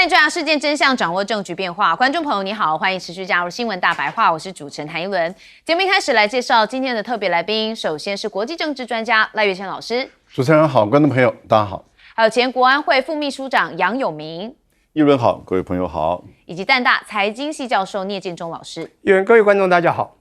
带你抓事件真相，掌握证据变化。观众朋友你好，欢迎持续加入新闻大白话，我是主持人谭一伦。节目一开始来介绍今天的特别来宾，首先是国际政治专家赖岳谦老师。主持人好，观众朋友大家好。还有前国安会副秘书长杨永明。一伦好，各位朋友好。以及淡大财经系教授聂建中老师。一伦，各位观众大家好。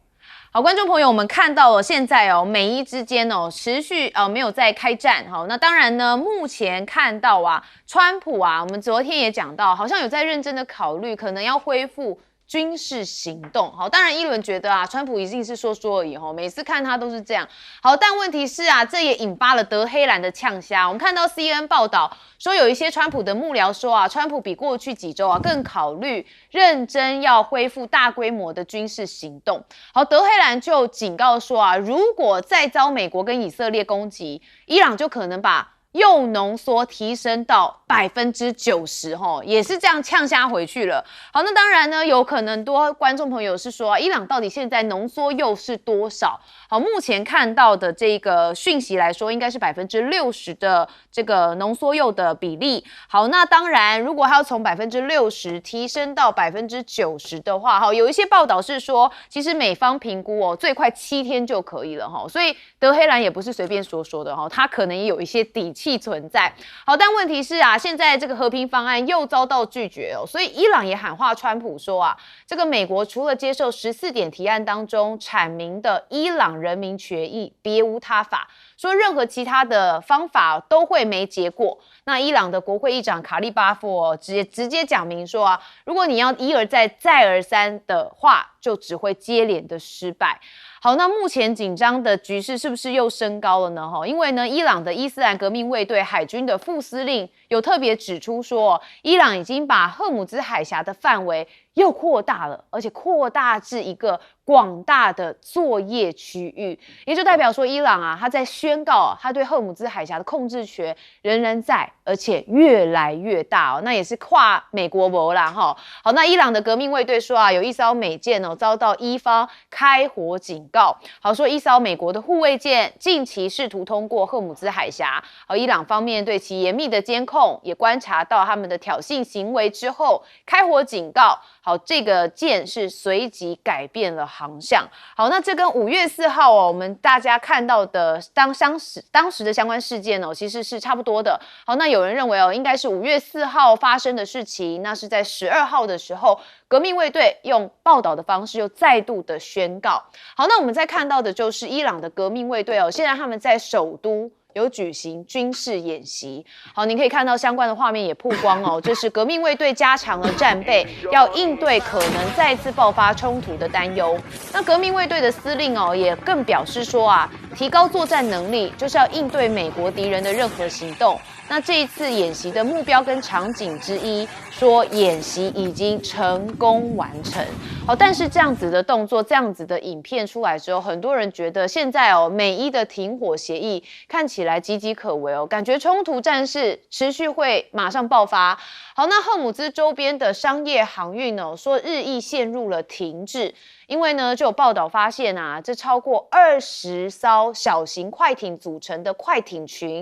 好，观众朋友，我们看到了现在美伊之间持续没有在开战。好，那当然呢，目前看到川普我们昨天也讲到，好像有在认真的考虑，可能要恢复军事行动。好，当然一轮觉得川普一定是说说而已，每次看他都是这样。好，但问题是这也引发了德黑兰的呛虾。我们看到 CNN 报道说，有一些川普的幕僚说川普比过去几周更考虑认真要恢复大规模的军事行动。好，德黑兰就警告说如果再遭美国跟以色列攻击，伊朗就可能把铀浓缩提升到90%，也是这样呛虾回去了。好，那当然呢，有可能多观众朋友是说，伊朗到底现在浓缩铀是多少？好，目前看到的这个讯息来说，应该是60%的这个浓缩铀的比例。好，那当然，如果它要从60%提升到90%的话，有一些报道是说，其实美方评估最快7天就可以了所以德黑兰也不是随便说说的它可能也有一些底气存在。好，但问题是现在这个和平方案又遭到拒绝所以伊朗也喊话川普说这个美国除了接受14点提案当中阐明的伊朗人民决议，别无他法，说任何其他的方法都会没结果。那伊朗的国会议长卡利巴夫直接讲明说如果你要一而再再而三的话，就只会接连的失败。好，那目前紧张的局势是不是又升高了呢？因为呢，伊朗的伊斯兰革命卫队海军的副司令有特别指出说，伊朗已经把荷姆兹海峡的范围又扩大了，而且扩大至一个广大的作业区域，也就代表说，伊朗他在宣告他对荷姆兹海峡的控制权仍然在，而且越来越大那也是跨美国国啦好，那伊朗的革命卫队说有一艘美舰遭到伊方开火警告，好说一艘美国的护卫舰近期试图通过荷姆兹海峡，伊朗方面对其严密的监控，也观察到他们的挑衅行为之后开火警告。好，这个舰是随即改变了航向。好，那这跟5月4号我们大家看到的当时的相关事件其实是差不多的。好，那有人认为应该是5月4号发生的事情，那是在12号的时候，革命卫队用报道的方式又再度的宣告。好，那我们再看到的就是伊朗的革命卫队现在他们在首都有举行军事演习。好，您可以看到相关的画面也曝光这是革命卫队加强了战备，要应对可能再次爆发冲突的担忧。那革命卫队的司令也更表示说提高作战能力就是要应对美国敌人的任何行动。那这一次演习的目标跟场景之一，说演习已经成功完成。好，但是这样子的动作，这样子的影片出来之后，很多人觉得现在美伊的停火协议看起来岌岌可危感觉冲突战事持续会马上爆发。好，那荷姆兹周边的商业航运说日益陷入了停滞。因为呢，就有报道发现这超过20艘小型快艇组成的快艇群，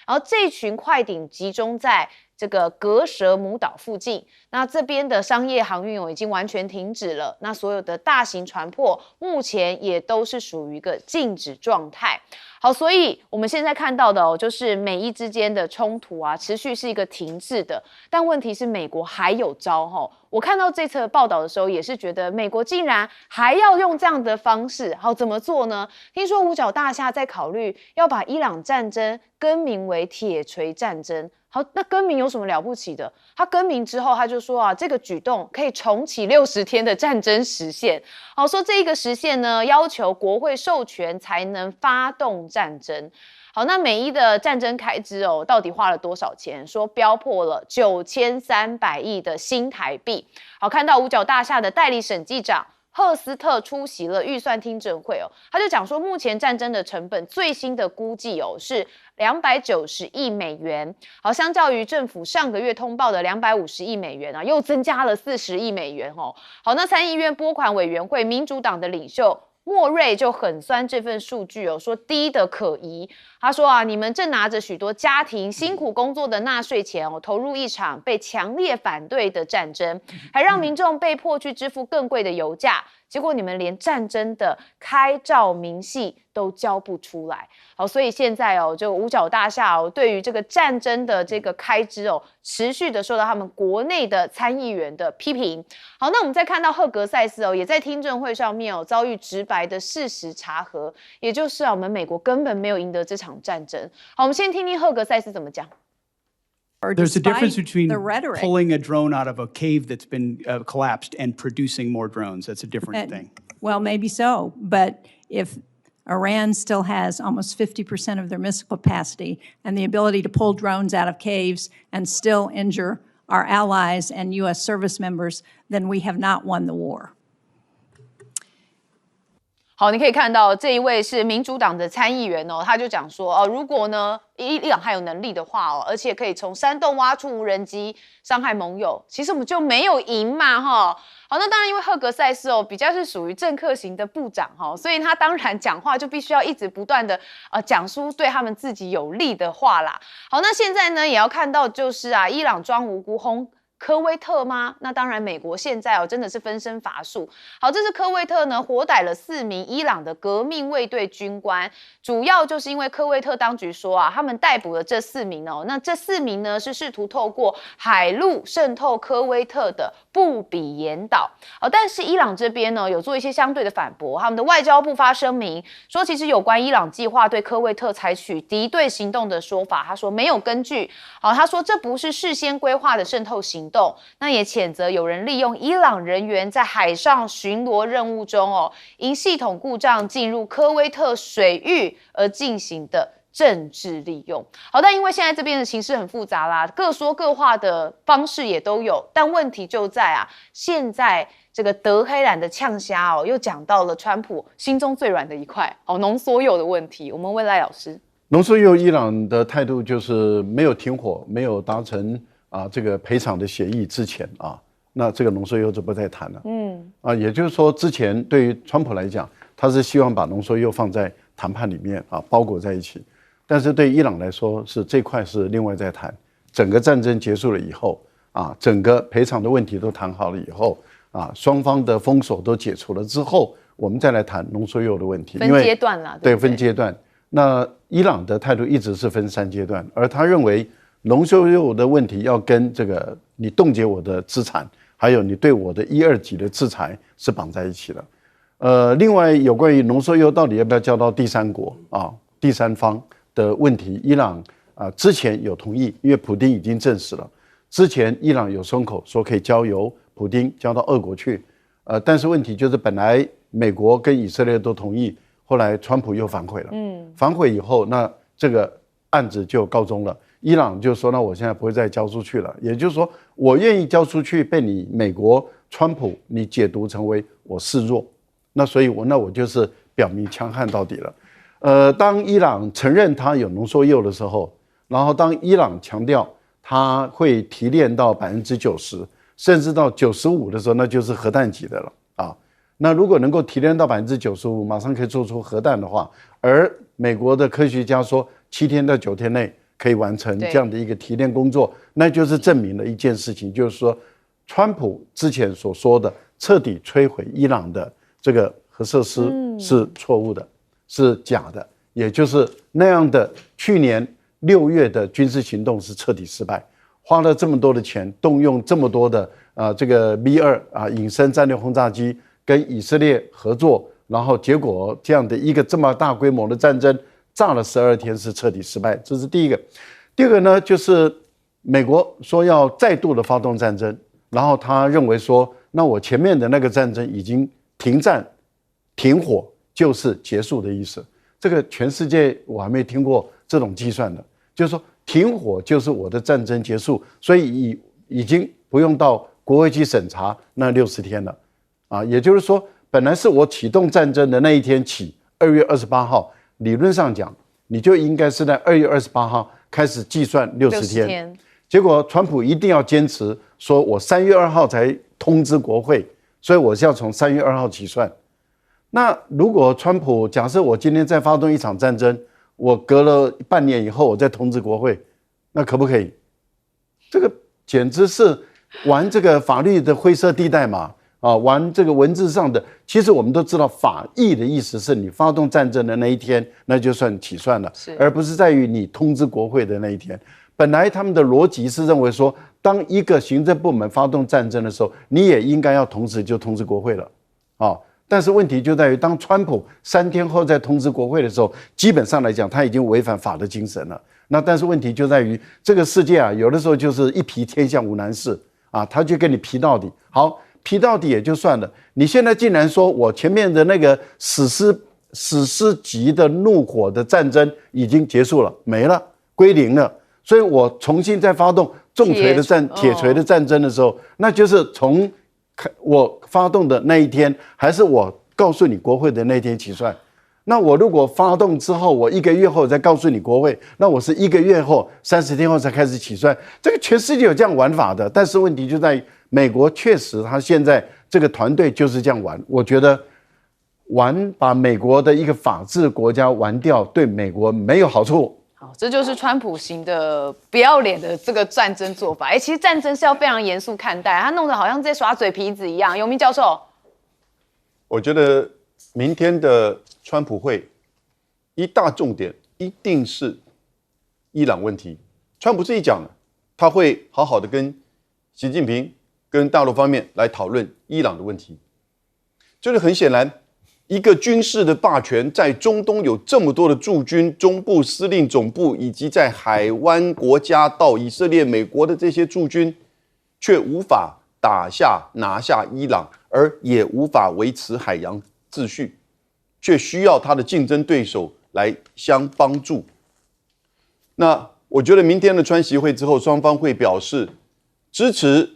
然后这群快艇集中在这个格舍姆岛附近，那这边的商业航运已经完全停止了，那所有的大型船舶目前也都是属于一个静止状态。好，所以我们现在看到的就是美伊之间的冲突持续是一个停滞的，但问题是美国还有招我看到这次报道的时候，也是觉得美国竟然还要用这样的方式，好，怎么做呢？听说五角大厦在考虑要把伊朗战争更名为铁锤战争。好，那更名有什么了不起的？他更名之后，他就说这个举动可以重启60天的战争时限。好，说这个时限呢，要求国会授权才能发动战争。好，那美伊的战争开支到底花了多少钱？说飙破了9300亿的新台币。好，看到五角大厦的代理审计长赫斯特出席了预算听证会他就讲说，目前战争的成本最新的估计是290亿美元。好，相较于政府上个月通报的250亿美元又增加了40亿美元好，那参议院拨款委员会民主党的领袖莫瑞就很酸这份数据哦，说低的可疑。他说啊，你们正拿着许多家庭辛苦工作的纳税钱哦，投入一场被强烈反对的战争，还让民众被迫去支付更贵的油价。结果你们连战争的开照明细都交不出来，好，所以现在哦，就五角大厦哦，对于这个战争的这个开支哦，持续的受到他们国内的参议员的批评。好，那我们再看到赫格塞斯哦，也在听证会上面哦，遭遇直白的事实查核，也就是啊，我们美国根本没有赢得这场战争。好，我们先听听赫格塞斯怎么讲。There's a difference between pulling a drone out of a cave that's been collapsed and producing more drones. That's a different thing. Well, maybe so. But if Iran still has almost 50% of their missile capacity and the ability to pull drones out of caves and still injure our allies and U.S. service members, then we have not won the war. 好，你可以看到这一位是民主党的参议员哦，他就讲说，如果呢伊朗还有能力的话哦，而且可以从山洞挖出无人机伤害盟友，其实我们就没有赢嘛哈。好，那当然因为赫格塞斯哦比较是属于政客型的部长哈，所以他当然讲话就必须要一直不断的讲出对他们自己有利的话啦。好，那现在呢也要看到就是啊，伊朗装无辜轰科威特吗？那当然，美国现在哦真的是分身乏术。好，这是科威特呢活逮了4名伊朗的革命卫队军官，主要就是因为科威特当局说啊，他们逮捕了这4名哦，那这4名呢是试图透过海路渗透科威特的布比岩岛。但是伊朗这边呢有做一些相对的反驳，他们的外交部发声明说，其实有关伊朗计划对科威特采取敌对行动的说法，他说没有根据。好，他说这不是事先规划的渗透行动。那也谴责有人利用伊朗人员在海上巡逻任务中因系统故障进入科威特水域而进行的政治利用。好，但因为现在这边的形势很复杂啦，各说各话的方式也都有，但问题就在啊，现在这个德黑兰的呛虾又讲到了川普心中最软的一块浓缩铀的问题。我们问赖老师，浓缩铀伊朗的态度就是没有停火，没有达成这个赔偿的协议之前那这个浓缩铀就不再谈了。也就是说，之前对于川普来讲，他是希望把浓缩铀放在谈判里面包裹在一起，但是对伊朗来说是这块是另外再谈。整个战争结束了以后整个赔偿的问题都谈好了以后双方的封锁都解除了之后，我们再来谈浓缩铀的问题。分阶段啦，对，分阶段。那伊朗的态度一直是分3阶段，而他认为浓缩铀的问题要跟这个你冻结我的资产，还有你对我的1、2级的制裁是绑在一起的。另外有关于浓缩铀到底要不要交到第三国第三方的问题，伊朗之前有同意，因为普丁已经证实了，之前伊朗有松口说可以交由普丁交到俄国去，但是问题就是本来美国跟以色列都同意，后来川普又反悔了，反悔以后，那这个案子就告终了。伊朗就说，那我现在不会再交出去了，也就是说我愿意交出去，被你美国川普你解读成为我示弱，那所以我就是表明强悍到底了。当伊朗承认它有浓缩铀的时候，然后当伊朗强调它会提炼到90%甚至到95%的时候，那就是核弹级的了那如果能够提炼到95%，马上可以做出核弹的话，而美国的科学家说7天到9天内可以完成这样的一个提炼工作，那就是证明了一件事情，就是说川普之前所说的彻底摧毁伊朗的这个核设施是错误的，是假的，也就是那样的去年6月的军事行动是彻底失败，花了这么多的钱，动用这么多的这个 B2隐身战略轰炸机跟以色列合作，然后结果这样的一个这么大规模的战争炸了12天是彻底失败，这是第一个。第二个呢，就是美国说要再度的发动战争，然后他认为说，那我前面的那个战争已经停战停火就是结束的意思。这个全世界我还没听过这种计算的，就是说停火就是我的战争结束，所以已经不用到国会去审查那60天了也就是说本来是我启动战争的那一天起，2月28号理论上讲你就应该是在2月28号开始计算60天，结果川普一定要坚持说我3月2号才通知国会，所以我是要从3月2号起算。那如果川普假设我今天再发动一场战争，我隔了半年以后我再通知国会，那可不可以？这个简直是玩这个法律的灰色地带嘛！啊，玩这个文字上的。其实我们都知道，法益的意思是你发动战争的那一天，那就算起算了，而不是在于你通知国会的那一天。本来他们的逻辑是认为说，当一个行政部门发动战争的时候，你也应该要同时就通知国会了，啊。但是问题就在于，当川普3天后再通知国会的时候，基本上来讲，他已经违反法的精神了。那但是问题就在于，这个世界啊，有的时候就是一皮天下无难事啊，他就跟你皮到底。好，皮到底也就算了，你现在竟然说我前面的那个史诗级的怒火的战争已经结束了，没了，归零了，所以我重新再发动重锤的铁锤的战争的时候，那就是从我发动的那一天，还是我告诉你国会的那一天起算。那我如果发动之后，我1个月后再告诉你国会，那我是1个月后30天后才开始起算。这个全世界有这样玩法的，但是问题就在于美国确实他现在这个团队就是这样玩。我觉得把美国的一个法治国家玩掉，对美国没有好处。好，这就是川普型的不要脸的这个战争做法。其实战争是要非常严肃看待，他弄得好像在耍嘴皮子一样。永明教授，我觉得明天的川普会一大重点一定是伊朗问题。川普自己讲了，他会好好的跟习近平、跟大陆方面来讨论伊朗的问题。就是很显然，一个军事的霸权在中东有这么多的驻军、中部司令总部，以及在海湾国家到以色列、美国的这些驻军，却无法拿下伊朗，而也无法维持海洋秩序，却需要他的竞争对手来相帮助。那我觉得明天的川习会之后，双方会表示支持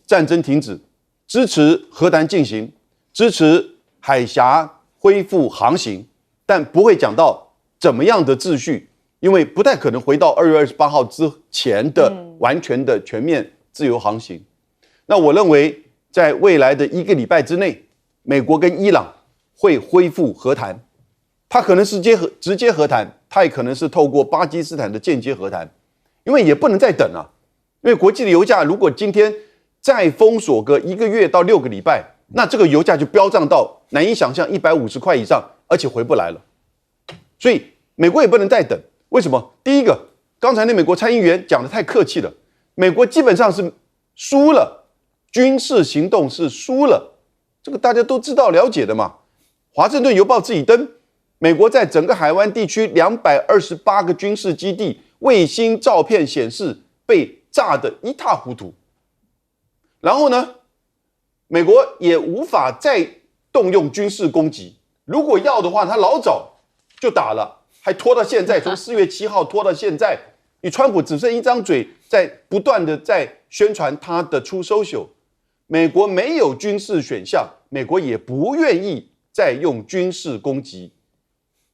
战争停止，支持和谈进行，支持海峡恢复航行，但不会讲到怎么样的秩序，因为不太可能回到2月28号之前的完全的全面自由航行。那我认为在未来的1个礼拜之内，美国跟伊朗会恢复和谈，它可能是直接和谈，它也可能是透过巴基斯坦的间接和谈，因为也不能再等了。因为国际的油价如果今天再封锁个1个月到6个礼拜，那这个油价就飙涨到难以想象150块以上，而且回不来了。所以美国也不能再等。为什么？第一个，刚才那美国参议员讲得太客气了，美国基本上是输了，军事行动是输了，这个大家都知道了解的嘛。华盛顿邮报自己登，美国在整个海湾地区228个军事基地，卫星照片显示被炸得一塌糊涂。然后呢，美国也无法再动用军事攻击，如果要的话，他老早就打了，还拖到现在，从4月7号拖到现在。你川普只剩一张嘴，在不断的在宣传他的出 social。美国没有军事选项，美国也不愿意再用军事攻击。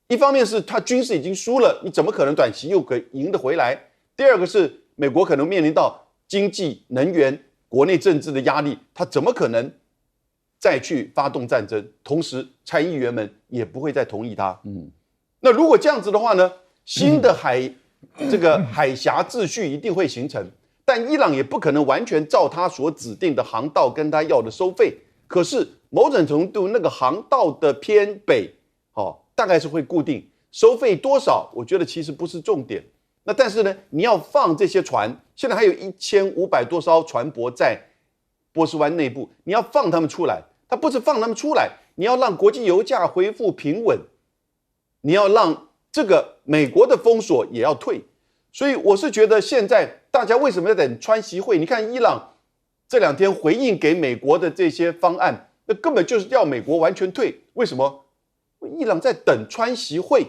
一方面是他军事已经输了，你怎么可能短期又可以赢得回来？第二个是美国可能面临到经济、能源、国内政治的压力，他怎么可能再去发动战争？同时，参议员们也不会再同意他。那如果这样子的话呢，新的这个海峡秩序一定会形成，但伊朗也不可能完全照他所指定的航道跟他要的收费。可是某种程度，那个航道的偏北，大概是会固定，收费多少，我觉得其实不是重点。那但是呢，你要放这些船，现在还有1500多艘船舶在波斯湾内部，你要放他们出来，它不是放他们出来，你要让国际油价恢复平稳，你要让这个美国的封锁也要退。所以我是觉得现在大家为什么要等川习会？你看伊朗这2天回应给美国的这些方案，那根本就是要美国完全退。为什么？伊朗在等川习会。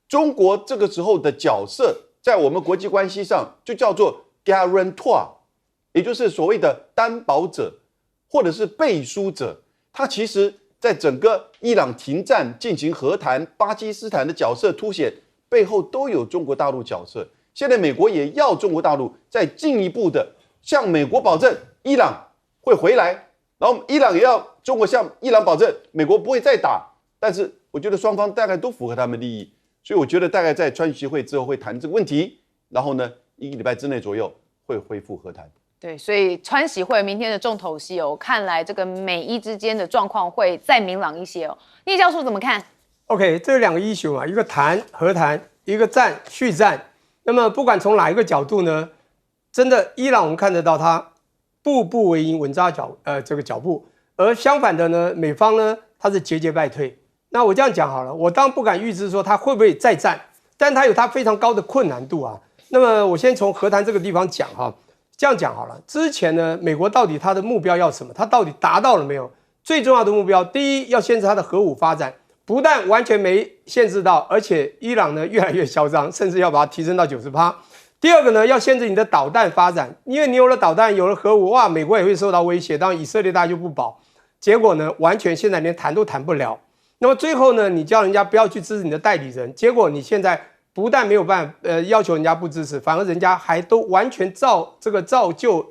中国这个时候的角色在我们国际关系上就叫做 guarantor， 也就是所谓的担保者或者是背书者。他其实在整个伊朗停战进行和谈，巴基斯坦的角色凸显，背后都有中国大陆角色。现在美国也要中国大陆再进一步的向美国保证伊朗会回来，然后伊朗也要中国向伊朗保证，美国不会再打。但是我觉得双方大概都符合他们利益，所以我觉得大概在川习会之后会谈这个问题，然后呢1个礼拜之内左右会恢复和谈。对，所以川习会明天的重头戏哦，看来这个美伊之间的状况会再明朗一些哦。聂教授怎么看 ？OK， 这两个issue嘛，一个和谈，一个战续战。那么不管从哪一个角度呢，真的伊朗我们看得到它步步为营，稳扎这个脚步，而相反的呢，美方呢它是节节败退。那我这样讲好了，我当然不敢预知说它会不会再战，但它有它非常高的困难度啊。那么我先从和谈这个地方讲哈。这样讲好了，之前呢，美国到底它的目标要什么？它到底达到了没有？最重要的目标，第一要限制它的核武发展，不但完全没限制到，而且伊朗呢越来越嚣张，甚至要把它提升到90%。第二个呢，要限制你的导弹发展，因为你有了导弹，有了核武，哇，美国也会受到威胁。当然以色列大家就不保，结果呢，完全现在连谈都谈不了。那么最后呢，你叫人家不要去支持你的代理人，结果你现在不但没有办法，要求人家不支持，反而人家还都完全照旧，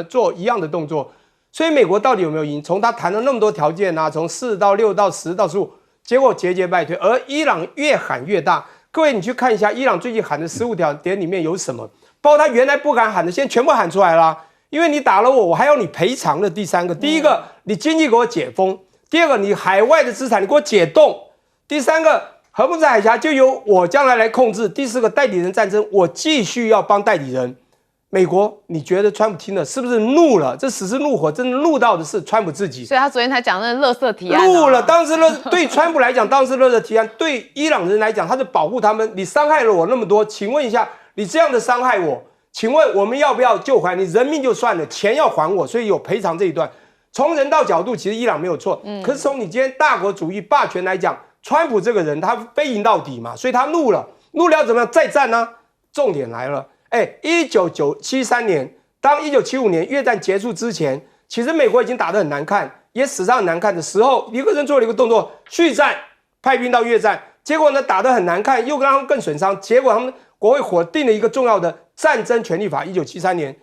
做一样的动作。所以美国到底有没有赢？从他谈了那么多条件啊，从4到6到10到15，结果节节败退。而伊朗越喊越大。各位，你去看一下伊朗最近喊的15条点里面有什么？包括他原来不敢喊的，现在全部喊出来了。因为你打了我，我还要你赔偿的。第三个，第一个，你经济给我解封；第二个，你海外的资产你给我解冻；第三个。荷姆斯海峡就由我将来来控制。第四个，代理人战争，我继续要帮代理人。美国，你觉得川普听了是不是怒了？这只是怒火，真的怒到的是川普自己。所以他昨天才讲那垃圾提案、怒了，当时对川普来讲，当时垃圾提案；对伊朗人来讲，他是保护他们。你伤害了我那么多，请问一下，你这样的伤害我，请问我们要不要救还？你人命就算了，钱要还我，所以有赔偿这一段。从人道角度，其实伊朗没有错，可是从你今天大国主义霸权来讲。川普这个人，他非赢到底嘛，所以他怒了要怎么样？再战呢？重点来了，1973年，当1975年越战结束之前，其实美国已经打得很难看，也史上很难看的时候，尼克森做了一个动作，续战，派兵到越战，结果呢打得很难看，又让他们更损伤，结果他们国会定了一个重要的战争权利法，1973年，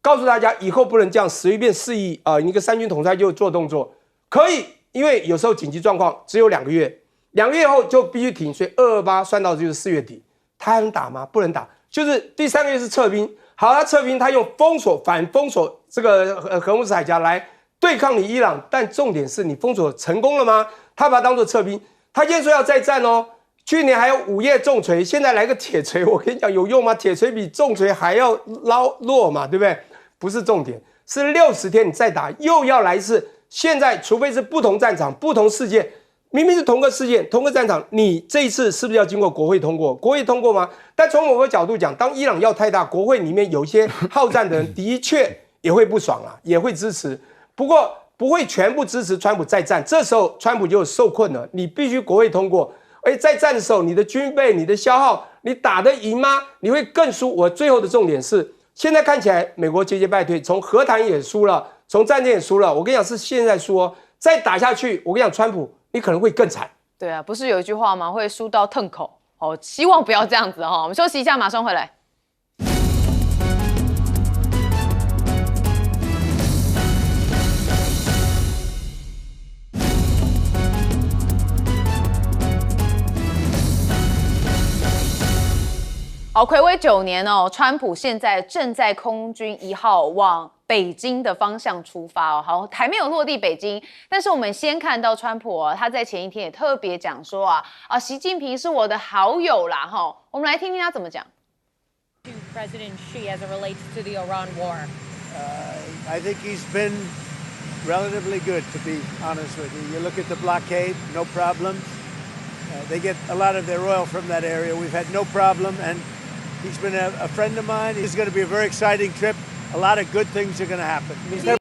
告诉大家以后不能这样随便肆意一个三军统帅就做动作，可以，因为有时候紧急状况只有2个月。2个月后就必须停，所以228算到就是4月底，他还能打吗？不能打，就是第3个月是撤兵。好，他撤兵，他用反封锁这个荷姆斯海峡来对抗你伊朗，但重点是你封锁成功了吗？他把它当作撤兵，他现在说要再战哦。去年还有5叶重锤，现在来个铁锤，我跟你讲有用吗？铁锤比重锤还要弱嘛，对不对？不是重点，是60天你再打又要来一次。现在除非是不同战场、不同事件。明明是同个事件、同个战场，你这一次是不是要经过国会通过？国会通过吗？但从某个角度讲，当伊朗要太大，国会里面有一些好战的人的确也会不爽啊，也会支持。不过不会全部支持川普再战，这时候川普就受困了。你必须国会通过，而在战的时候，你的军备、你的消耗，你打得赢吗？你会更输。我最后的重点是，现在看起来美国节节败退，从和谈也输了，从战争也输了。我跟你讲，是现在输哦，再打下去，我跟你讲，川普。你可能会更惨。对啊，不是有一句话吗？会输到吞口。哦，希望不要这样子哈。我们休息一下，马上回来。好，睽违9年哦，川普现在正在空军1号往北京的方向出发哦。好，还没有落地北京，但是我们先看到川普哦，他在前一天也特别讲说习近平是我的好友啦哈。我们来听听他怎么讲。To President Xi as it relates to the Iran war, I think he's been relatively good, to be honest with you. You look at the blockade, no problems. They get a lot of their oil from that area. We've had no problem, and he's been a friend of mine. It's going to be a very exciting trip. A lot of good things are going to happen.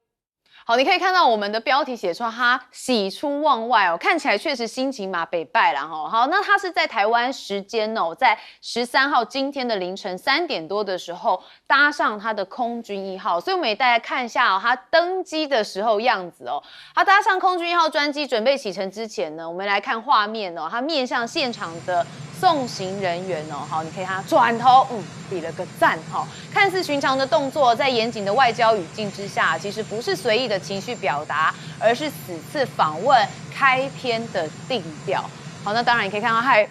好，你可以看到我们的标题写出他喜出望外哦，看起来确实心情嘛北败啦哈。好，那他是在台湾时间哦，在13号今天的凌晨3点多的时候搭上他的空军1号，所以我们也大家看一下他登机的时候样子哦。他搭上空军1号专机准备启程之前呢，我们来看画面哦，他面向现场的送行人员哦，好，你可以看他转头，比了个赞，看似寻常的动作，在严谨的外交语境之下，其实不是随意的情绪表达，而是此次访问开篇的定调。好，那当然你可以看到他还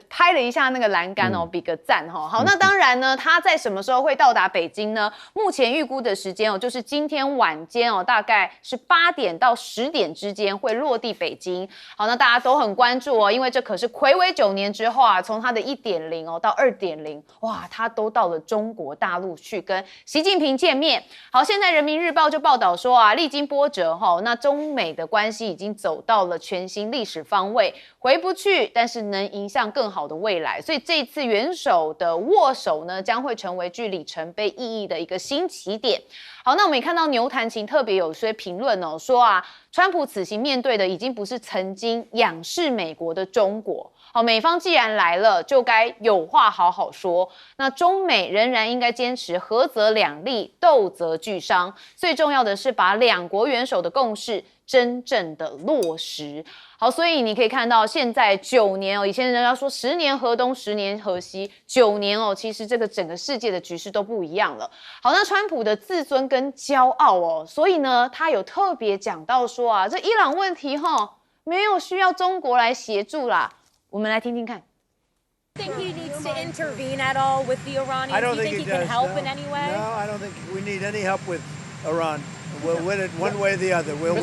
拍了一下那个栏杆哦，比个赞哈。好，那当然呢，他在什么时候会到达北京呢？目前预估的时间哦，就是今天晚间哦，大概是8点到10点之间会落地北京。好，那大家都很关注哦，因为这可是睽违9年之后啊，从他的1.0哦到2.0，哇，他都到了中国大陆去跟习近平见面。好，现在人民日报就报道说啊，历经波折哈，那中美的关系已经走到了全新历史方位。回不去，但是能迎向更好的未来，所以这一次元首的握手呢，将会成为具里程碑意义的一个新起点。好，那我们也看到牛弹琴特别有些评论哦，说啊，川普此行面对的已经不是曾经仰视美国的中国。好，美方既然来了，就该有话好好说。那中美仍然应该坚持和则两利，斗则俱伤。最重要的是把两国元首的共识真正的落实。好，所以你可以看到现在9年哦，以前人家说10年河东10年河西，9年哦，其实这个整个世界的局势都不一样了。好，那川普的自尊跟骄傲哦，所以呢，他有特别讲到说啊，这伊朗问题没有需要中国来协助啦。我们来听听看。Think he needs to intervene at all with the Iranians? I don't Do you think think he can does, help no. in any way? No, I don't think we need any help with Iran. We'll win it one way or the other. We'll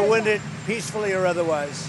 win it peacefully or otherwise.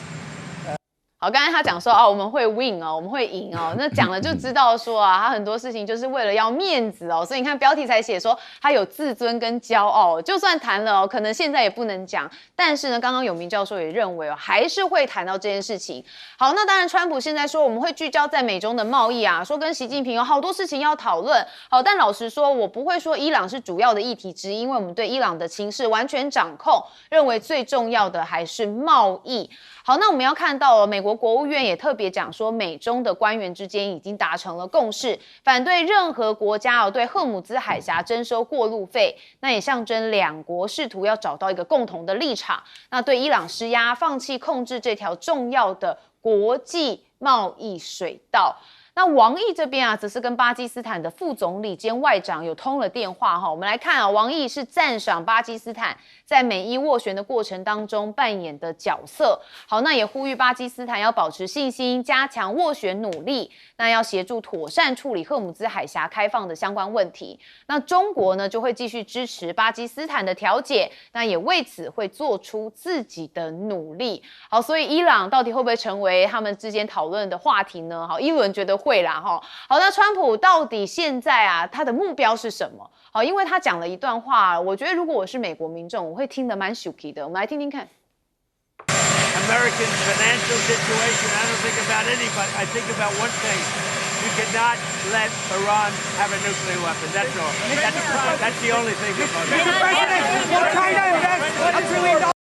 好，刚才他讲说啊，我们会 win 哦，我们会赢哦，那讲了就知道说啊，他很多事情就是为了要面子哦，所以你看标题才写说他有自尊跟骄傲，就算谈了哦，可能现在也不能讲，但是呢，刚刚有明教授也认为哦，还是会谈到这件事情。好，那当然，川普现在说我们会聚焦在美中的贸易啊，说跟习近平有好多事情要讨论。好，但老实说，我不会说伊朗是主要的议题之一，因为我们对伊朗的情势完全掌控，认为最重要的还是贸易。好，那我们要看到美国国务院也特别讲说，美中的官员之间已经达成了共识，反对任何国家对荷姆兹海峡征收过路费，那也象征两国试图要找到一个共同的立场，那对伊朗施压，放弃控制这条重要的国际贸易水道。那王毅这边啊，则是跟巴基斯坦的副总理兼外长有通了电话哈。我们来看啊，王毅是赞赏巴基斯坦在美伊斡旋的过程当中扮演的角色。好，那也呼吁巴基斯坦要保持信心，加强斡旋努力，那要协助妥善处理荷姆兹海峡开放的相关问题。那中国呢，就会继续支持巴基斯坦的调解，那也为此会做出自己的努力。好，所以伊朗到底会不会成为他们之间讨论的话题呢？好，一轮觉得会啦哈。好，那川普到底现在啊，他的目标是什么？好，因为他讲了一段话，我觉得如果我是美国民众，我会听得蛮 shooky 的。我们来听听看。American financial situation, I don't think about anybody. I think about one thing. You cannot let Iran have a nuclear weapon. That's all. That's the only thing we're going to do.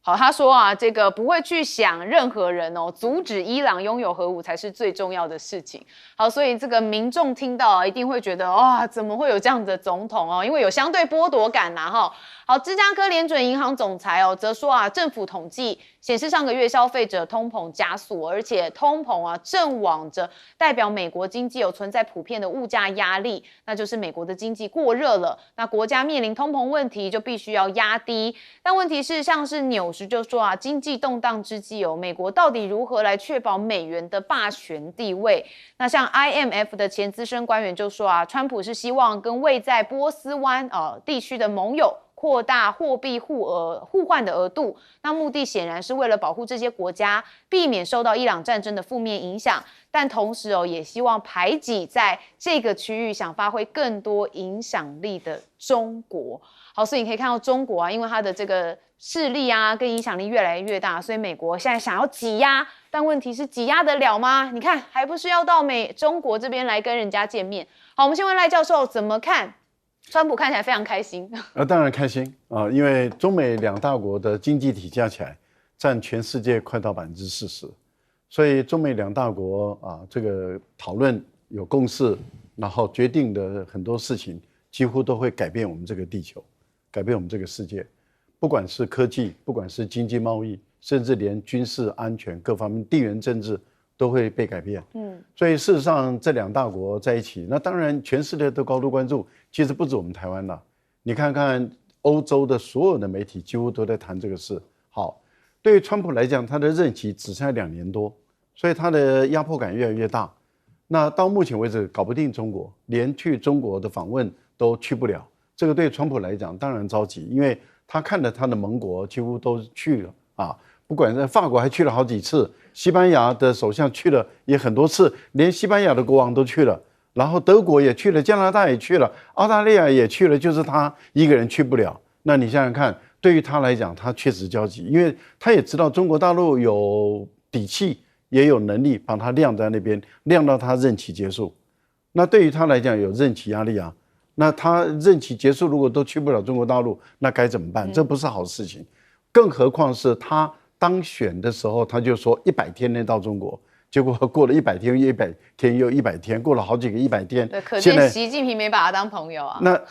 好，他说啊，这个不会去想任何人哦，阻止伊朗拥有核武才是最重要的事情。好，所以这个民众听到一定会觉得哇，怎么会有这样的总统哦？因为有相对剥夺感呐哈。好，芝加哥联准银行总裁则说啊，政府统计显示上个月消费者通膨加速，而且通膨啊正往着代表美国经济存在普遍的物价压力，那就是美国的经济过热了，那国家面临通膨问题就必须要压低。但问题是，像是纽时就说啊，经济动荡之际美国到底如何来确保美元的霸权地位？那像 IMF 的前资深官员就说啊，川普是希望跟位在波斯湾地区的盟友扩大货币互换的额度，那目的显然是为了保护这些国家，避免受到伊朗战争的负面影响，但同时也希望排挤在这个区域想发挥更多影响力的中国。好，所以你可以看到中国啊，因为它的这个势力啊跟影响力越来越大，所以美国现在想要挤压，但问题是挤压得了吗？你看，还不是要到中国这边来跟人家见面。好，我们先问赖教授怎么看？川普看起来非常开心，当然开心啊，因为中美两大国的经济体加起来占全世界快到40%，所以中美两大国这个讨论有共识，然后决定的很多事情几乎都会改变我们这个地球，改变我们这个世界，不管是科技，不管是经济贸易，甚至连军事安全各方面、地缘政治都会被改变。所以事实上这两大国在一起，那当然全世界都高度关注，其实不止我们台湾了。你看看欧洲的所有的媒体几乎都在谈这个事。好，对于川普来讲，他的任期只剩下2年多，所以他的压迫感越来越大。那到目前为止搞不定中国，连去中国的访问都去不了。这个对川普来讲当然着急，因为他看着他的盟国几乎都去了啊，不管在法国还去了好几次，西班牙的首相去了也很多次，连西班牙的国王都去了，然后德国也去了，加拿大也去了，澳大利亚也去了，就是他一个人去不了。那你想想看，对于他来讲，他确实焦急，因为他也知道中国大陆有底气，也有能力把他晾在那边，晾到他任期结束。那对于他来讲，有任期压力啊。那他任期结束，如果都去不了中国大陆，那该怎么办？这不是好事情。更何况是他当选的时候，他就说100天内到中国，结果过了100天又100天又100天，过了好几个100天。对，可见习近平没把他当朋友啊。那，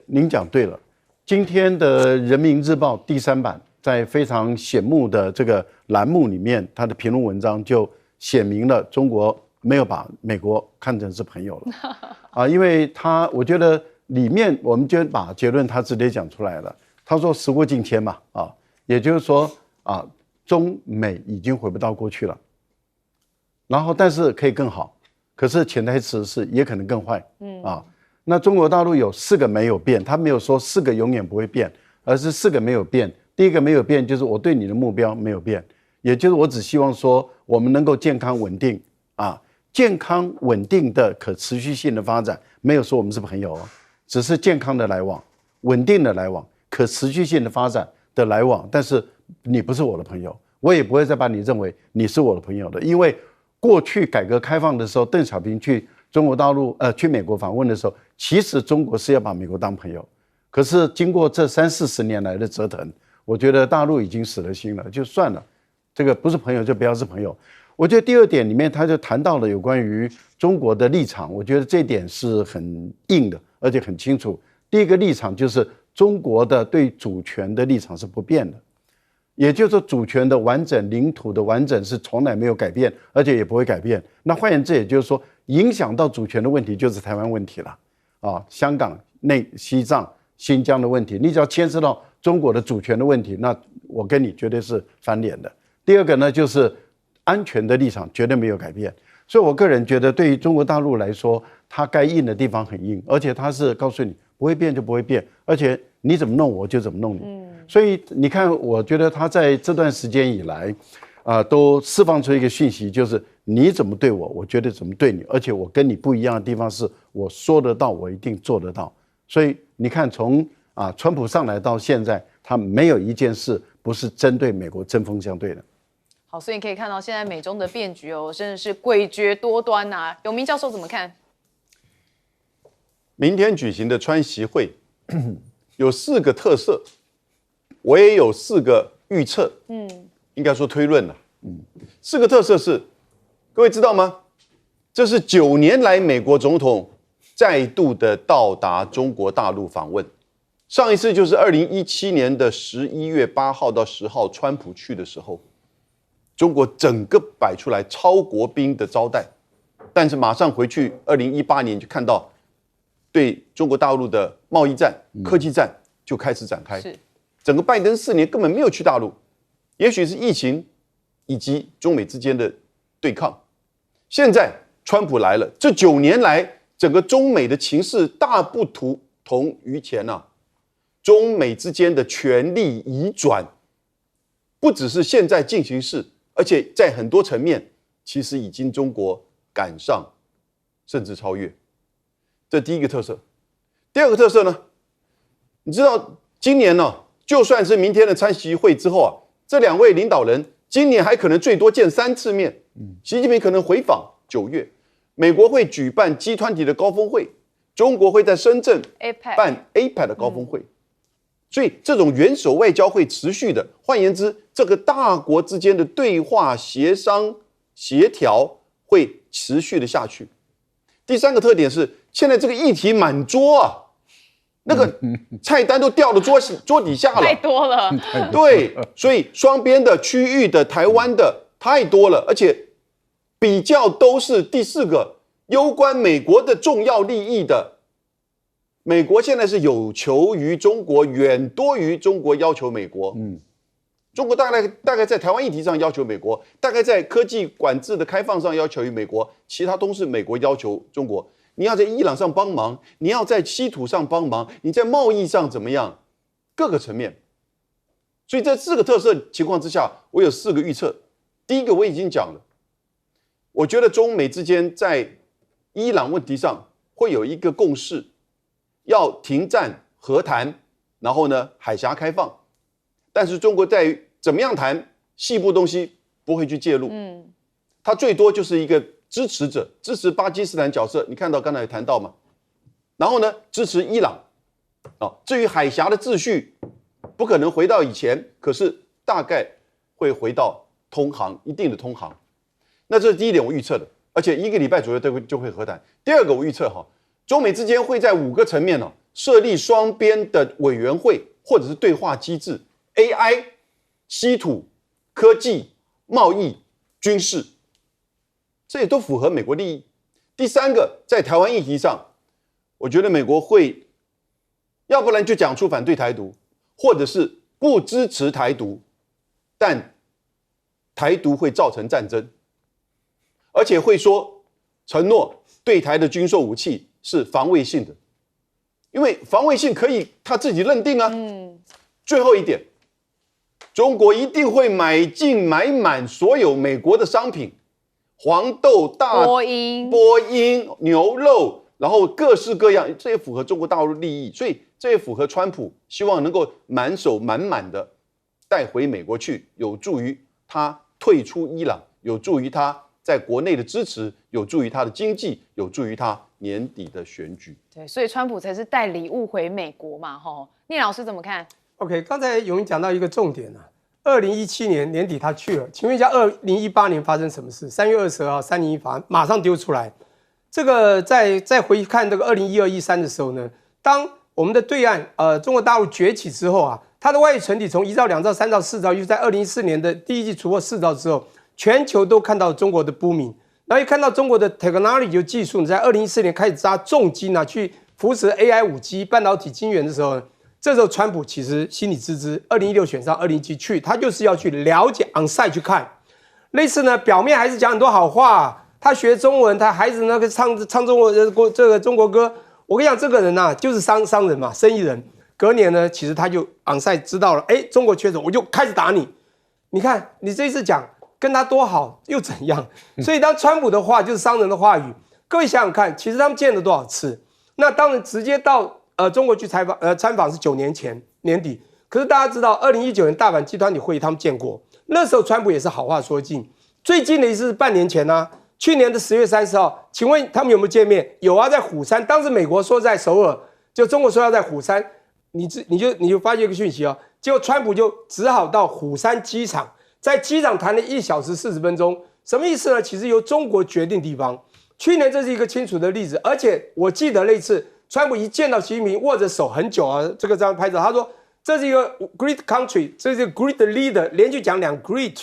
您讲对了。今天的《人民日报》第3版在非常显目的这个栏目里面，他的评论文章就写明了中国没有把美国看成是朋友了啊，因为我觉得里面我们就把结论他直接讲出来了。他说时过境迁嘛，啊，也就是说啊，中美已经回不到过去了，然后但是可以更好，可是潜台词是也可能更坏，啊。那中国大陆有4个没有变，他没有说4个永远不会变，而是4个没有变。第一个没有变就是我对你的目标没有变，也就是我只希望说我们能够健康稳定啊，健康稳定的可持续性的发展，没有说我们是朋友哦，只是健康的来往、稳定的来往、可持续性的发展的来往。但是你不是我的朋友，我也不会再把你认为你是我的朋友的，因为过去改革开放的时候，邓小平去中国大陆去美国访问的时候，其实中国是要把美国当朋友，可是经过这30-40年来的折腾，我觉得大陆已经死了心了，就算了，这个不是朋友就不要是朋友。我觉得第2点里面他就谈到了有关于中国的立场，我觉得这点是很硬的，而且很清楚。第一个立场就是中国的对主权的立场是不变的，也就是说主权的完整、领土的完整是从来没有改变，而且也不会改变。那换言之，也就是说影响到主权的问题就是台湾问题了啊，香港、西藏、新疆的问题，你只要牵涉到中国的主权的问题，那我跟你绝对是翻脸的。第2个呢，就是安全的立场绝对没有改变。所以我个人觉得，对于中国大陆来说，它该硬的地方很硬，而且它是告诉你不会变就不会变，而且你怎么弄我就怎么弄你。所以你看，我觉得他在这段时间以来，都释放出一个讯息，就是你怎么对我，我绝对怎么对你，而且我跟你不一样的地方是，我说得到，我一定做得到。所以你看，从川普上来到现在，他没有一件事不是针对美国针锋相对的。好，所以你可以看到现在美中的变局哦，真的是诡谲多端呐。永明教授怎么看？明天举行的川习会有4个特色，我也有4个预测，应该说推论了。4个特色是，各位知道吗？这是9年来美国总统再度的到达中国大陆访问，上一次就是2017年的11月8号到10号，川普去的时候，中国整个摆出来超国宾的招待，但是马上回去2018年就看到对中国大陆的贸易战、科技战就开始展开。整个拜登4年根本没有去大陆，也许是疫情以及中美之间的对抗。现在川普来了，这9年来整个中美的情势大不同于前啊，中美之间的权力移转，不只是现在进行式，而且在很多层面，其实已经中国赶上，甚至超越。这第一个特色。第2个特色呢？你知道今年呢，就算是明天的川习会之后啊，这2位领导人今年还可能最多见3次面。习近平可能回访9月，美国会举办G20的高峰会，中国会在深圳办 APEC 的高峰会。所以这种元首外交会持续的，换言之，这个大国之间的对话、协商、协调会持续的下去。第3个特点是，现在这个议题满桌啊，那个菜单都掉到桌底下了，太多了。对，所以双边的、区域的、台湾的太多了，而且比较都是第4个攸关美国的重要利益的。美国现在是有求于中国，远多于中国要求美国。中国大概在台湾议题上要求美国，大概在科技管制的开放上要求于美国，其他都是美国要求中国。你要在伊朗上帮忙，你要在稀土上帮忙，你在贸易上怎么样？各个层面。所以在4个特色情况之下，我有4个预测。第一个我已经讲了，我觉得中美之间在伊朗问题上会有一个共识。要停战和谈，然后呢，海峡开放，但是中国在于怎么样谈细部东西不会去介入，他最多就是一个支持者，支持巴基斯坦角色，你看到刚才也谈到嘛，然后呢，支持伊朗，至于海峡的秩序，不可能回到以前，可是大概会回到通航一定的通航，那这是第一点我预测的，而且1个礼拜左右就会和谈。第二个我预测中美之间会在5个层面设立双边的委员会或者是对话机制 ，AI、稀土、科技、贸易、军事，这也都符合美国利益。第3个，在台湾议题上，我觉得美国会，要不然就讲出反对台独，或者是不支持台独，但台独会造成战争，而且会说承诺对台的军售武器是防卫性的，因为防卫性可以他自己认定啊。最后一点，中国一定会买满所有美国的商品，黄豆、波音、牛肉，然后各式各样，这也符合中国大陆利益，所以这也符合川普希望能够满手满的带回美国去，有助于他退出伊朗，有助于他在国内的支持，有助于他的经济，有助于他年底的选举。对，所以川普才是带礼物回美国嘛，聂老师怎么看 ？OK， 刚才有人讲到一个重点2017年年底他去了，请问一下，2018年发生什么事？3月20号301法马上丢出来。这个再回看这个2012、13的时候呢，当我们的对岸中国大陆崛起之后它的外语存底从1兆、2兆、3兆、4兆，又在2014年的第1季突破4兆之后。全球都看到中国的booming，然后一看到中国的 technology 就技术，你在2014年开始砸重金去扶持 AI、5G、半导体晶圆的时候，这时候川普其实心里知知，2016选上，2017去，他就是要去了解 on-site 去看。类似呢，表面还是讲很多好话，他学中文，他孩子那个唱中国这个中国歌。我跟你讲，这个人就是商人嘛，生意人。隔年呢，其实他就 on-site 知道了，中国缺什么，我就开始打你。你看，你这一次讲。跟他多好又怎样？所以当川普的话就是商人的话语。各位想想看，其实他们见了多少次？那当然直接到中国去参访是9年前年底。可是大家知道，2019年大阪集团体会议他们见过，那时候川普也是好话说尽。最近的一次是半年前去年的10月30号，请问他们有没有见面？有在虎山。当时美国说在首尔，就中国说要在虎山，你就发现一个讯息结果川普就只好到虎山机场。在机场谈了1小时40分钟，什么意思呢？其实由中国决定地方。去年这是一个清楚的例子，而且我记得那次川普一见到习近平握着手很久这样拍照，他说这是一个 great country， 这是一个 great leader， 连续讲2 great，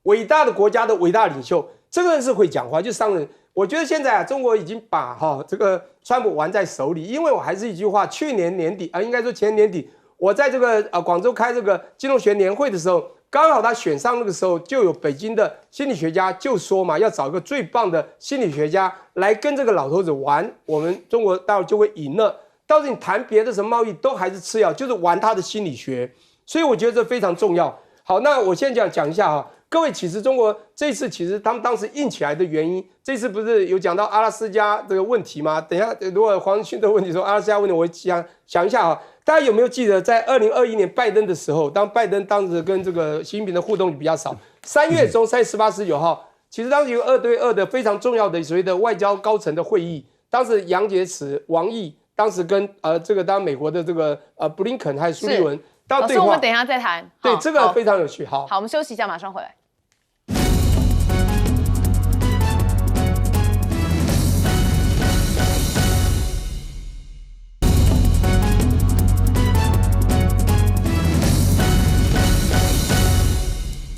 伟大的国家的伟大领袖。这个人是会讲话，就商人。我觉得现在中国已经把这个川普玩在手里，因为我还是一句话，去年年底应该说前年底，我在这个广州开这个金融学年会的时候。刚好他选上那个时候，就有北京的心理学家就说嘛，要找一个最棒的心理学家来跟这个老头子玩，我们中国大陆就会赢了。到时你谈别的什么贸易都还是次要，就是玩他的心理学。所以我觉得这非常重要。好，那我先讲一下各位，其实中国这次其实他们当时硬起来的原因，这次不是有讲到阿拉斯加这个问题吗？等一下如果黄勋的问题说阿拉斯加问题，我想一下大家有没有记得，在2021年拜登的时候，当拜登当时跟这个习近平的互动比较少，3月中3月18、19号，其实当时有2对2的非常重要的所谓的外交高层的会议，当时杨洁篪、王毅当时跟当美国的这个布林肯还有苏利文当对话。老师，我们等一下再谈。对，这个非常有趣。好，我们休息一下，马上回来。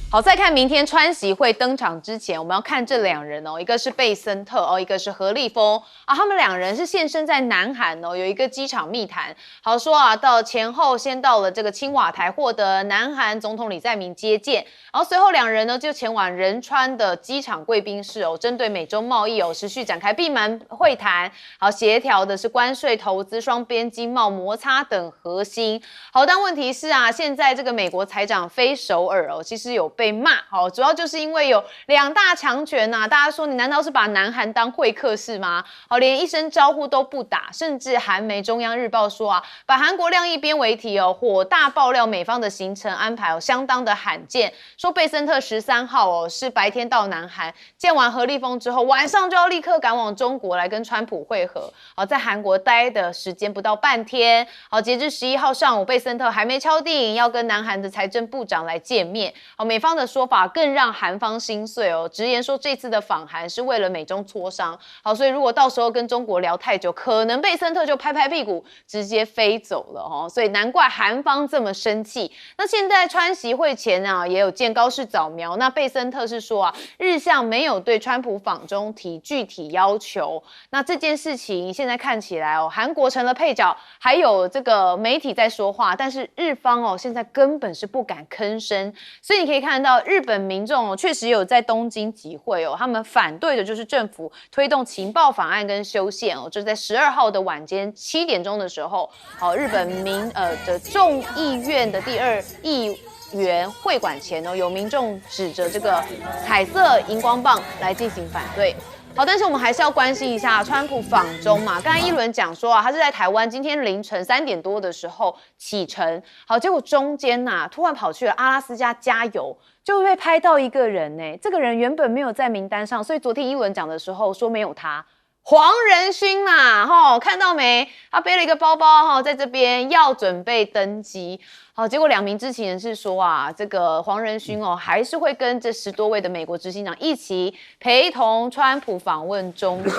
好，好，再看明天川习会登场之前，我们要看这两人哦，一个是贝森特哦，一个是何立峰啊，他们两人是现身在南韩哦，有一个机场密谈，好说啊，到前后先到了这个青瓦台，获得南韩总统李在明接见，然后随后两人呢就前往仁川的机场贵宾室哦，针对美中贸易哦持续展开闭门会谈，好协调的是关税、投资、双边经贸摩擦等核心。好，但问题是啊，现在这个美国财长飞首尔哦，其实有被骂，好，主要就是因为有两大强权呐、大家说你难道是把南韩当会客室吗？好，连一声招呼都不打，甚至韩媒中央日报说啊，把韩国亮一边为题哦，火大爆料美方的行程安排哦，相当的罕见，说贝森特13号哦是白天到南韩见完何立峰之后，晚上就要立刻赶往中国来跟川普会合，好，在韩国待的时间不到半天，好，截至11号上午，贝森特还没敲定要跟南韩的财政部长来见面，好，美方的说法更让韩方心碎哦，直言说这次的访韩是为了美中磋商，好，所以如果到时候跟中国聊太久，可能贝森特就拍拍屁股直接飞走了哦，所以难怪韩方这么生气。那现在川习会前啊，也有见高市早苗，那贝森特是说啊，日向没有对川普访中提具体要求，那这件事情现在看起来哦，韩国成了配角，还有这个媒体在说话，但是日方哦现在根本是不敢吭声，所以你可以看到日本民众哦确实有在东京集会哦，他们反对的就是政府推动情报法案跟修宪哦，就是在12号的晚间7点钟的时候，好，日本的众议院的第2议员会馆前哦，有民众指着这个彩色荧光棒来进行反对。好，但是我们还是要关心一下川普访中嘛。刚才一轮讲说啊，他是在台湾今天凌晨3点多的时候启程，好，结果中间突然跑去了阿拉斯加加油，就被拍到一个人呢。这个人原本没有在名单上，所以昨天一轮讲的时候说没有他。黄仁勋嘛，看到没？他背了一个包包，在这边要准备登机。好，结果2名知情人士说啊，这个黄仁勋还是会跟这10多位的美国执行长一起陪同川普访问中国。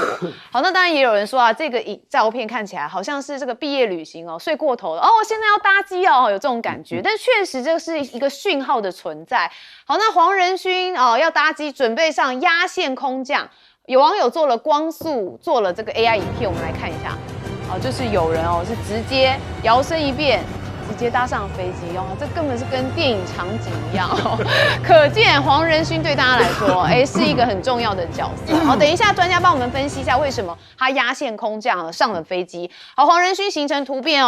好，那当然也有人说啊，这个照片看起来好像是这个毕业旅行睡过头了现在要搭机有这种感觉。但确实这是一个讯号的存在。好，那黄仁勋要搭机，准备上压线空降。有网友做了光速，做了这个 AI 影片，我们来看一下。好，就是有人是直接摇身一变，直接搭上飞机这根本是跟电影场景一样可见黄仁勋对大家来说，是一个很重要的角色。好，等一下专家帮我们分析一下为什么他压线空降了，上了飞机。好，黄仁勋行程突变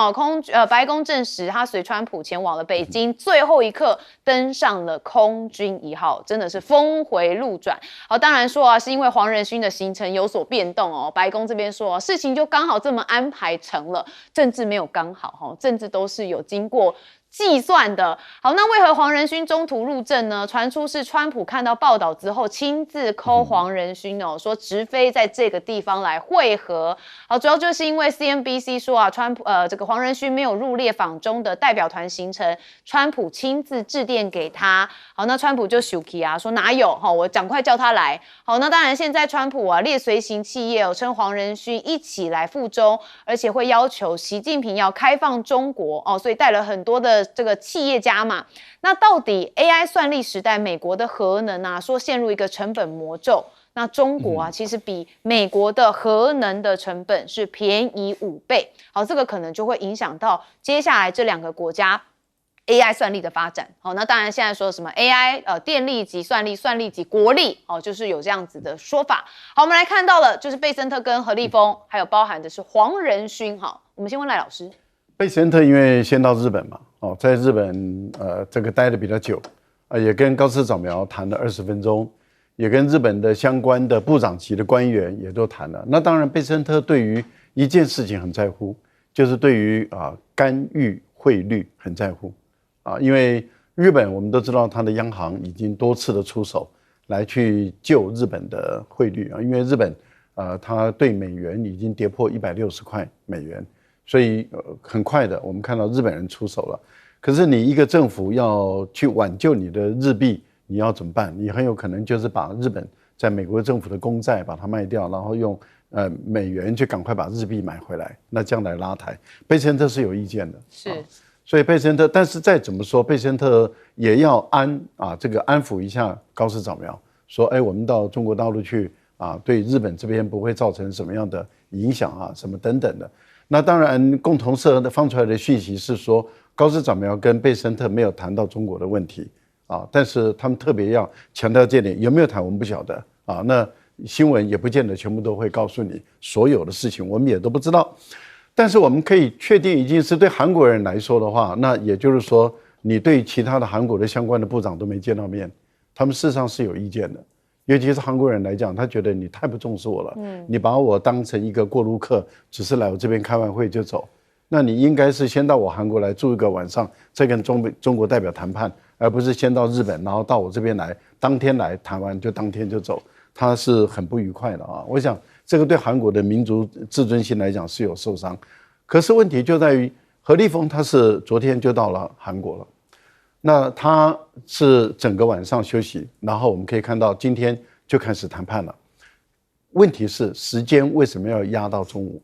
白宫证实他随川普前往了北京，最后一刻登上了空军1号，真的是峰回路转。好，当然说是因为黄仁勋的行程有所变动白宫这边说事情就刚好这么安排成了，政治没有刚好政治都是有经过计算的。好，那为何黄仁勋中途入阵呢？传出是川普看到报道之后亲自call黄仁勋说直飞在这个地方来会合。好，主要就是因为 CNBC 说这个黄仁勋没有入列访中的代表团行程，川普亲自致电给他。好，那川普就生气说哪有我赶快叫他来。好，那当然现在川普列随行企业称黄仁勋一起来赴中，而且会要求习近平要开放中国所以带了很多的这个企业家嘛。那到底 AI 算力时代美国的核能说陷入一个成本魔咒，那中国其实比美国的核能的成本是便宜5倍。好，这个可能就会影响到接下来这2个国家AI 算力的发展。好，那当然现在说什么 AI 电力及算力，算力及国力就是有这样子的说法。好，我们来看到了就是贝森特跟何立峰，还有包含的是黄仁勋。好，我们先问赖老师。贝森特因为先到日本嘛，在日本这个待的比较久，也跟高市早苗谈了20分钟，也跟日本的相关的部长级的官员也都谈了。那当然，贝森特对于一件事情很在乎，就是对于干预汇率很在乎因为日本我们都知道，它的央行已经多次的出手来去救日本的汇率因为日本它对美元已经跌破160块美元。所以很快的，我们看到日本人出手了。可是你一个政府要去挽救你的日币，你要怎么办？你很有可能就是把日本在美国政府的公债把它卖掉，然后用美元去赶快把日币买回来，那将来拉抬。贝森特是有意见的，是。所以贝森特，但是再怎么说，贝森特也要安抚一下高市早苗，说，哎，我们到中国大陆去啊，对日本这边不会造成什么样的影响啊，什么等等的。那当然，共同社放出来的讯息是说，高市早苗跟贝森特没有谈到中国的问题啊，但是他们特别要强调这点，有没有谈我们不晓得啊。那新闻也不见得全部都会告诉你所有的事情，我们也都不知道。但是我们可以确定一件事，对韩国人来说的话，那也就是说，你对其他的韩国的相关的部长都没见到面，他们事实上是有意见的。尤其是韩国人来讲，他觉得你太不重视我了，你把我当成一个过路客，只是来我这边开完会就走。那你应该是先到我韩国来住一个晚上，再跟中国代表谈判，而不是先到日本，然后到我这边来，当天来谈完就当天就走，他是很不愉快的啊。我想这个对韩国的民族自尊心来讲是有受伤。可是问题就在于何立峰他是昨天就到了韩国了，那他是整个晚上休息，然后我们可以看到今天就开始谈判了。问题是时间为什么要压到中午？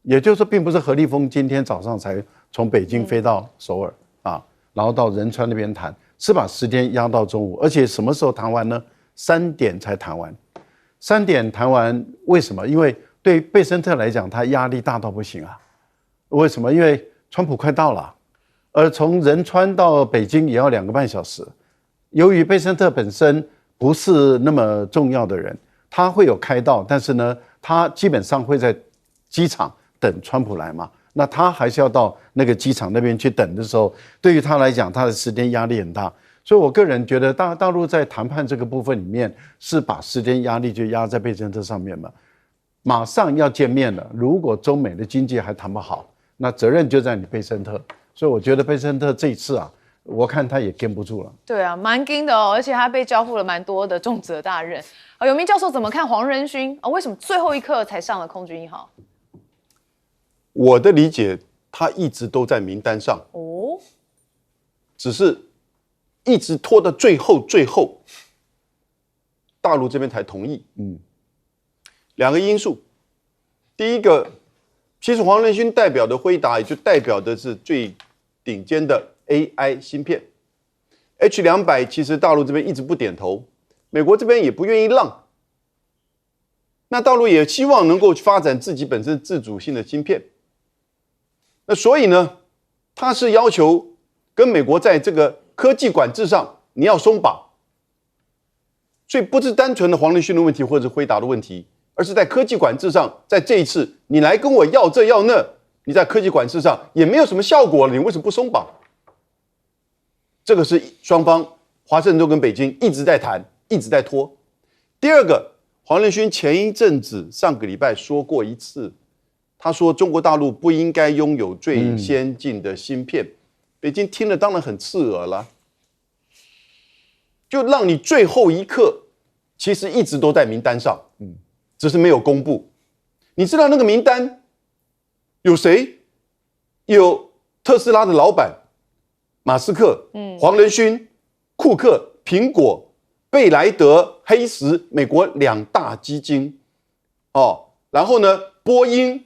也就是说，并不是何立峰今天早上才从北京飞到首尔啊，然后到仁川那边谈，是把时间压到中午，而且什么时候谈完呢？3点才谈完。3点谈完，为什么？因为对贝森特来讲，他压力大到不行啊。为什么？因为川普快到了，而从仁川到北京也要2个半小时。由于贝森特本身不是那么重要的人，他会有开道，但是呢，他基本上会在机场等川普来嘛。那他还是要到那个机场那边去等的时候，对于他来讲，他的时间压力很大。所以我个人觉得大陆在谈判这个部分里面，是把时间压力就压在贝森特上面嘛。马上要见面了，如果中美的经济还谈不好，那责任就在你贝森特。所以我觉得贝森特这一次啊，我看他也跟不住了。对啊，蛮跟的哦，而且他被交付了蛮多的重责大任。有名教授怎么看黄仁勋啊？为什么最后一刻才上了空军1号？我的理解，他一直都在名单上哦，只是一直拖到最后，大陆这边才同意。2个因素，第一个，其实黄仁勋代表的辉达，也就代表的是最顶尖的 AI 芯片 H200，其实大陆这边一直不点头，美国这边也不愿意让。那大陆也希望能够发展自己本身自主性的芯片。那所以呢，他是要求跟美国在这个科技管制上你要松绑，所以不是单纯的黄仁勋的问题或者是辉达的问题，而是在科技管制上，在这一次你来跟我要这要那，你在科技管制上也没有什么效果了，你为什么不松绑？这个是双方华盛顿跟北京一直在谈，一直在拖。第二个，黄仁勋前一阵子上个礼拜说过一次，他说中国大陆不应该拥有最先进的芯片，北京听了当然很刺耳了，就让你最后一刻其实一直都在名单上，只是没有公布。你知道那个名单有谁？有特斯拉的老板马斯克，黄仁勋、库克、苹果、贝莱德、黑石，美国2大基金，然后呢，波音、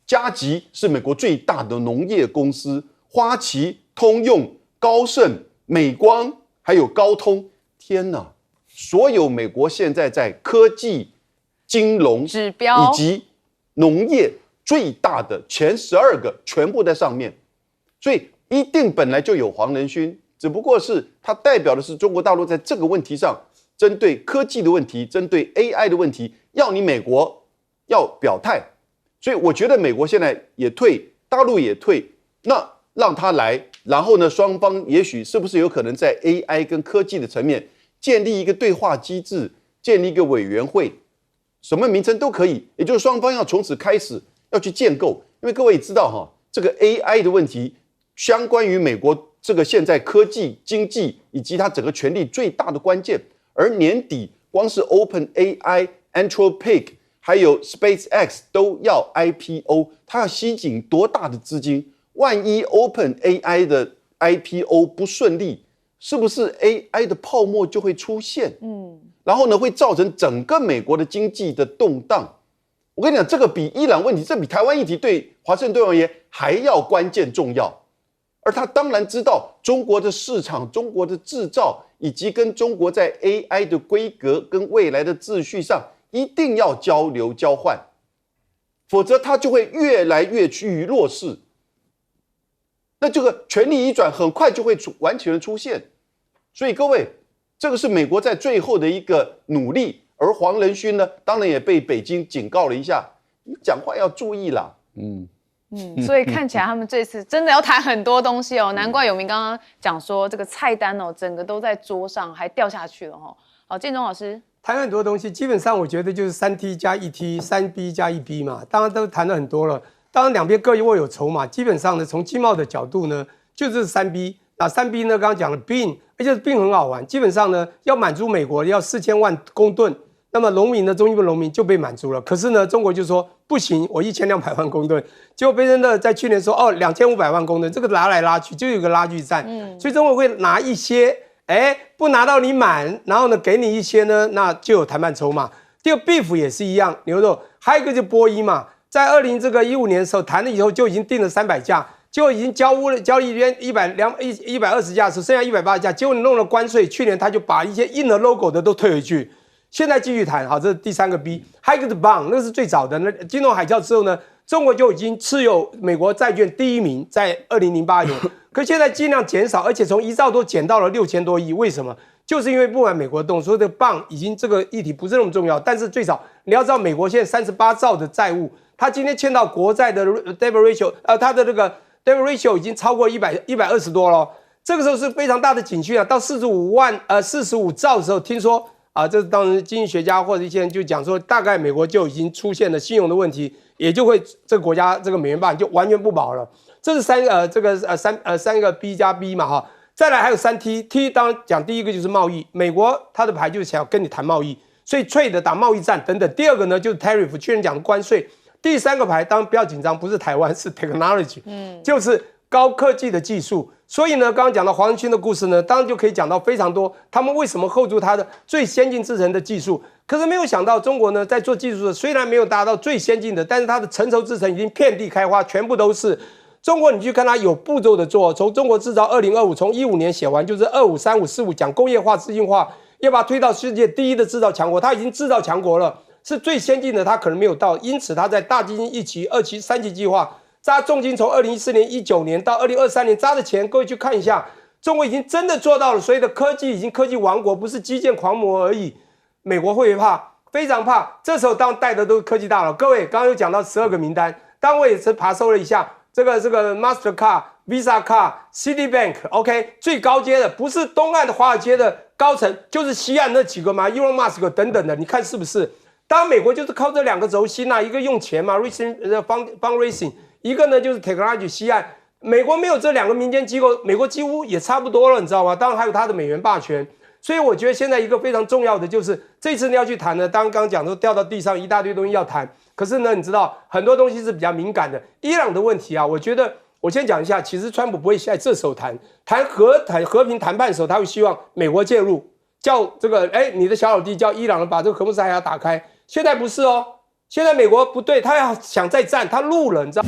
嘉吉是美国最大的农业公司，花旗、通用、高盛、美光，还有高通。天哪！所有美国现在在科技、金融指标以及农业最大的前12个全部在上面，所以一定本来就有黄仁勋，只不过是他代表的是中国大陆在这个问题上，针对科技的问题，针对 AI 的问题，要你美国要表态。所以我觉得美国现在也退，大陆也退，那让他来，然后呢，双方也许是不是有可能在 AI 跟科技的层面建立一个对话机制，建立一个委员会，什么名称都可以，也就是双方要从此开始要去建构。因为各位也知道哈，这个 AI 的问题，相关于美国这个现在科技、经济以及它整个权力最大的关键。而年底光是 OpenAI、Anthropic 还有 SpaceX 都要 IPO， 它要吸紧多大的资金？万一 OpenAI 的 IPO 不顺利，是不是 AI 的泡沫就会出现？然后呢，会造成整个美国的经济的动荡。我跟你讲，这个比伊朗问题，这比台湾议题对华盛顿而言还要关键重要。而他当然知道中国的市场、中国的制造，以及跟中国在 AI 的规格跟未来的秩序上一定要交流交换，否则他就会越来越趋于弱势。那这个权力移转很快就会完全出现。所以各位，这个是美国在最后的一个努力，而黄仁勋呢，当然也被北京警告了一下，你讲话要注意啦。所以看起来他们这次真的要谈很多东西哦，难怪有明刚刚讲说这个菜单哦，整个都在桌上，还掉下去了哦。好，建中老师谈很多东西，基本上我觉得就是3T 加1T，3B 加1B 嘛，当然都谈了很多了。当然两边各握有筹码，基本上呢，从经贸的角度呢，就是3B。那3B 呢，刚刚讲了 BIN， 而且 BIN 很好玩，基本上呢要满足美国要4000万公吨。那么农民呢，中一部农民就被满足了。可是呢，中国就说不行，我1200万公吨。结果被人的在去年说2500万公吨，这个拉来拉去就有个拉锯战。所以中国会拿一些，不拿到你满，然后呢给你一些呢，那就有谈判筹码。第二 beef 也是一样，牛肉，还有一个就波音嘛，在2015年的时候谈了以后就已经定了300架，就已经交易边120架，只剩下180架，结果你弄了关税，去年他就把一些印了 logo 的都退回去。现在继续谈，好，这是第3个 B， 还有一个是 bond， 那是最早的。那金融海啸之后呢，中国就已经持有美国债券第1名，在2008年，可现在尽量减少，而且从1兆多减到了6000多亿，为什么？就是因为不满美国的动，所以这个 bond 已经这个议题不是那么重要。但是最少你要知道，美国现在38兆的债务，它今天欠到国债的 debt ratio， 它的这个 debt ratio 已经超过120多了。这个时候是非常大的警讯啊！到45兆的时候，听说。这是当然经济学家或者一些人就讲说，大概美国就已经出现了信用的问题，也就会这个国家这个美元霸就完全不保了。这是三个 B 加 B 嘛哈，再来还有3T，T 当然讲第一个就是贸易，美国它的牌就是想要跟你谈贸易，所以 trade 打贸易战等等。第二个呢就是 tariff， 去年讲的关税。第3个牌当然不要紧张，不是台湾是 technology， 就是高科技的技术。所以呢，刚刚讲到黄仁勋的故事呢，当然就可以讲到非常多，他们为什么 hold 住他的最先进制程的技术。可是没有想到中国呢，在做技术的虽然没有达到最先进的，但是它的成熟制程已经遍地开花，全部都是。中国你去看它有步骤的做，从中国制造2025，从15年写完就是25、35、45，讲工业化、自信化，要把它推到世界第一的制造强国，它已经制造强国了，是最先进的，它可能没有到，因此它在大基金1期、2期、3期计划。扎重金从2014年、19年到2023年扎的钱，各位去看一下，中国已经真的做到了，所谓的科技已经科技王国，不是基建狂魔而已。美国会怕，非常怕。这时候当带的都是科技大佬。各位刚刚有讲到12个名单，当我也是爬搜了一下，这个 Mastercard、Visa Card、Citibank，OK， 最高阶的不是东岸的华尔街的高层，就是西岸那几个嘛 ，Elon Musk 等等的，你看是不是？当然美国就是靠这2个轴心啊，一个用钱嘛 ，fundraising。一个呢就是 technology 西岸，美国没有这2个民间机构，美国几乎也差不多了，你知道吗？当然还有它的美元霸权，所以我觉得现在一个非常重要的就是这次你要去谈呢，刚刚讲说掉到地上一大堆东西要谈，可是呢你知道很多东西是比较敏感的，伊朗的问题啊，我觉得我先讲一下，其实川普不会在这时候谈和平谈判的时候，他会希望美国介入，叫这个你的小老弟叫伊朗人把这个荷木斯海峡打开，现在不是哦。现在美国不对，他要想再战，他录了，你知道。